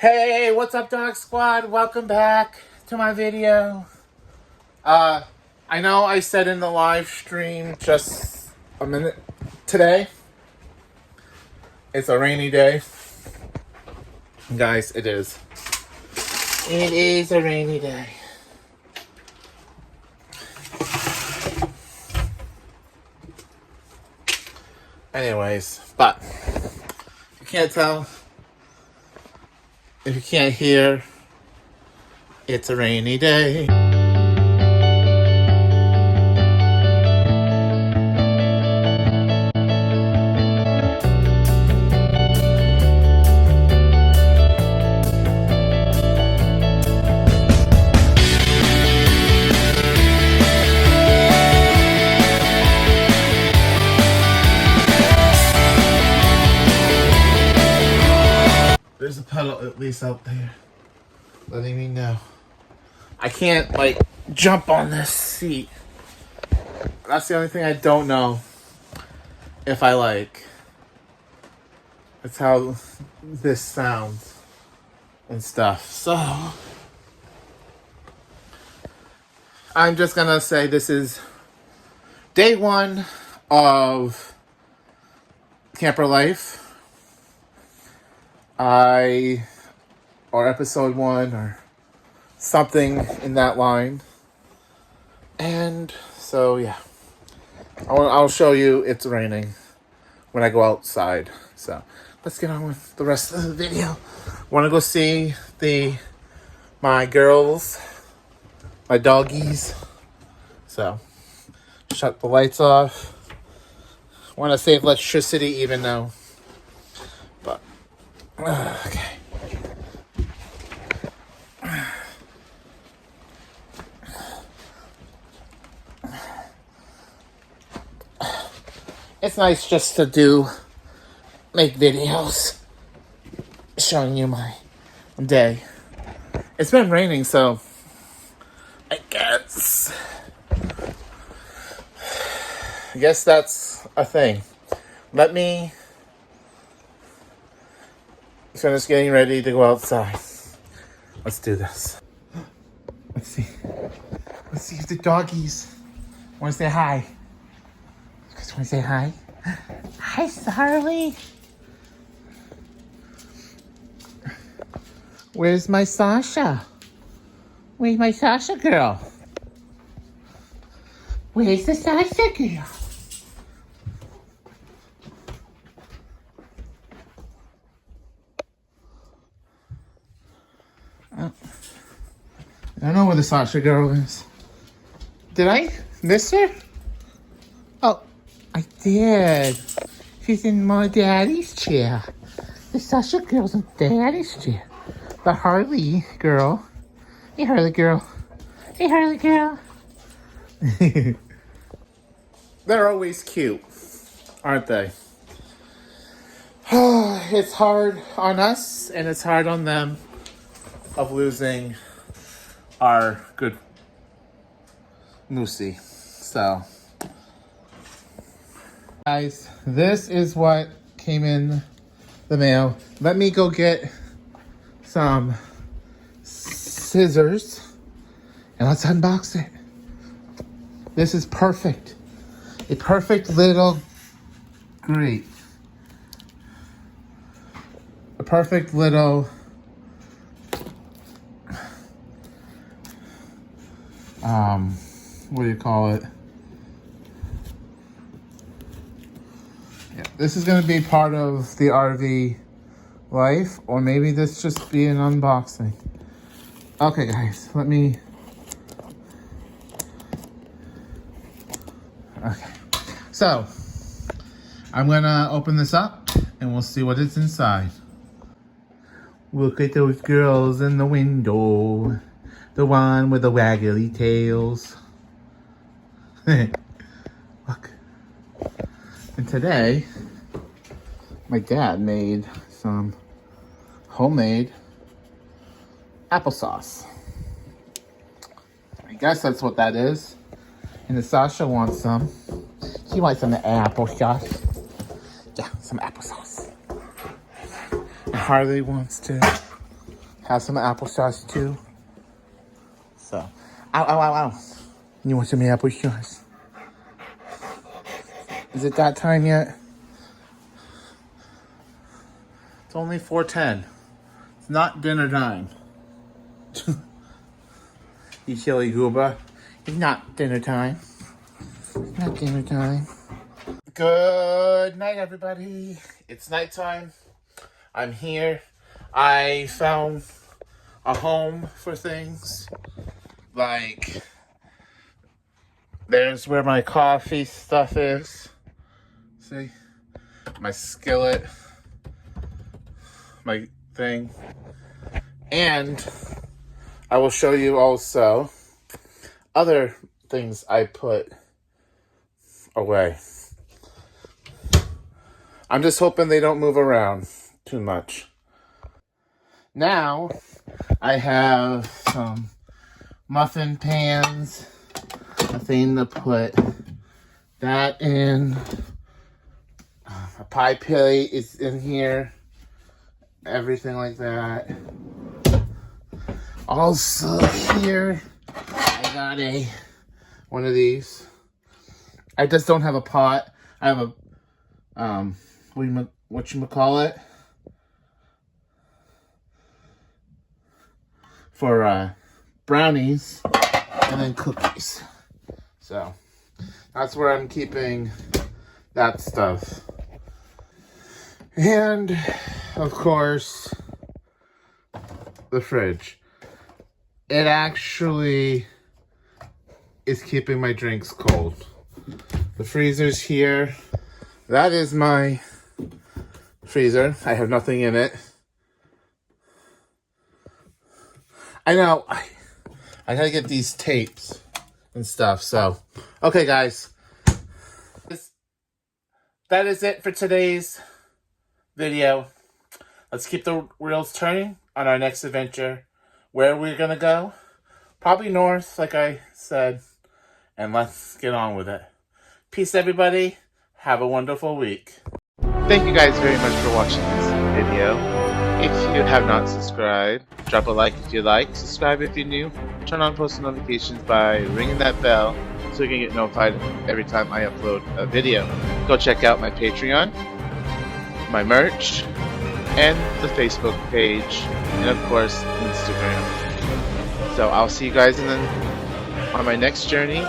Hey, what's up, Dog Squad? Welcome back to my video. I know I said in the live stream just a minute today, it's a rainy day. Guys, it is. It is a rainy day. Anyways, but if you can't tell, if you can't hear, it's a rainy day. There's a pedal at least out there letting me know. I can't, like, jump on this seat. That's the only thing I don't know if I like. That's how this sounds and stuff. So, I'm just gonna say this is day one of camper life. Or episode 1 or something in that line. And so, yeah. I'll show you it's raining when I go outside. So, let's get on with the rest of the video. Want to go see my girls, my doggies. So, shut the lights off. Want to save electricity even though. But, okay. It's nice just to make videos showing you my day. It's been raining, so I guess that's a thing. Let me finish getting ready to go outside. Let's do this. Let's see if the doggies want to say hi. You guys want to say hi? Hi, Sarly. Where's my Sasha? Where's my Sasha girl? Where's the Sasha girl? I don't know where the Sasha girl is. Did I miss her? Oh, I did. She's in my daddy's chair. The Sasha girl's in daddy's chair. The Harley girl. Hey, Harley girl. Hey, Harley girl. They're always cute, aren't they? It's hard on us, and it's hard on them of losing our good Moosey. So, guys, this is what came in the mail. Let me go get some scissors and let's unbox it. This is perfect. A perfect little grate. A perfect little what do you call it? Yeah, this is going to be part of the RV life, or maybe this just be an unboxing. Okay, guys, let me. Okay, so I'm gonna open this up and we'll see what is inside. Look at those girls in the window. The one with the waggly tails. Look. And today, my dad made some homemade applesauce. I guess that's what that is. And Sasha wants some. She wants some applesauce. Yeah, some applesauce. And Harley wants to have some applesauce too. So, ow, ow, ow, ow. You want some applesauce? Is it that time yet? It's only 4:10. It's not dinner time. You silly goober. It's not dinner time. It's not dinner time. Good night, everybody. It's nighttime. I'm here. I found a home for things. Like, there's where my coffee stuff is. See? My skillet. My thing. And I will show you also other things I put away. I'm just hoping they don't move around too much. Now, I have some muffin pans, a thing to put that in. A pie plate is in here. Everything like that. Also here, I got one of these. I just don't have a pot. I have a, whatchamacallit? For brownies and then cookies. So that's where I'm keeping that stuff. And of course, the fridge. It actually is keeping my drinks cold. The freezer's here. That is my freezer. I have nothing in it. I know. I gotta get these tapes and stuff. So, okay, guys. That is it for today's video. Let's keep the wheels turning on our next adventure. Where we're gonna go? Probably north, like I said. And let's get on with it. Peace, everybody. Have a wonderful week. Thank you guys very much for watching this video. If you have not subscribed, drop a like if you like, subscribe if you're new, turn on post notifications by ringing that bell so you can get notified every time I upload a video. Go check out my Patreon, my merch, and the Facebook page, and of course Instagram. So I'll see you guys on my next journey.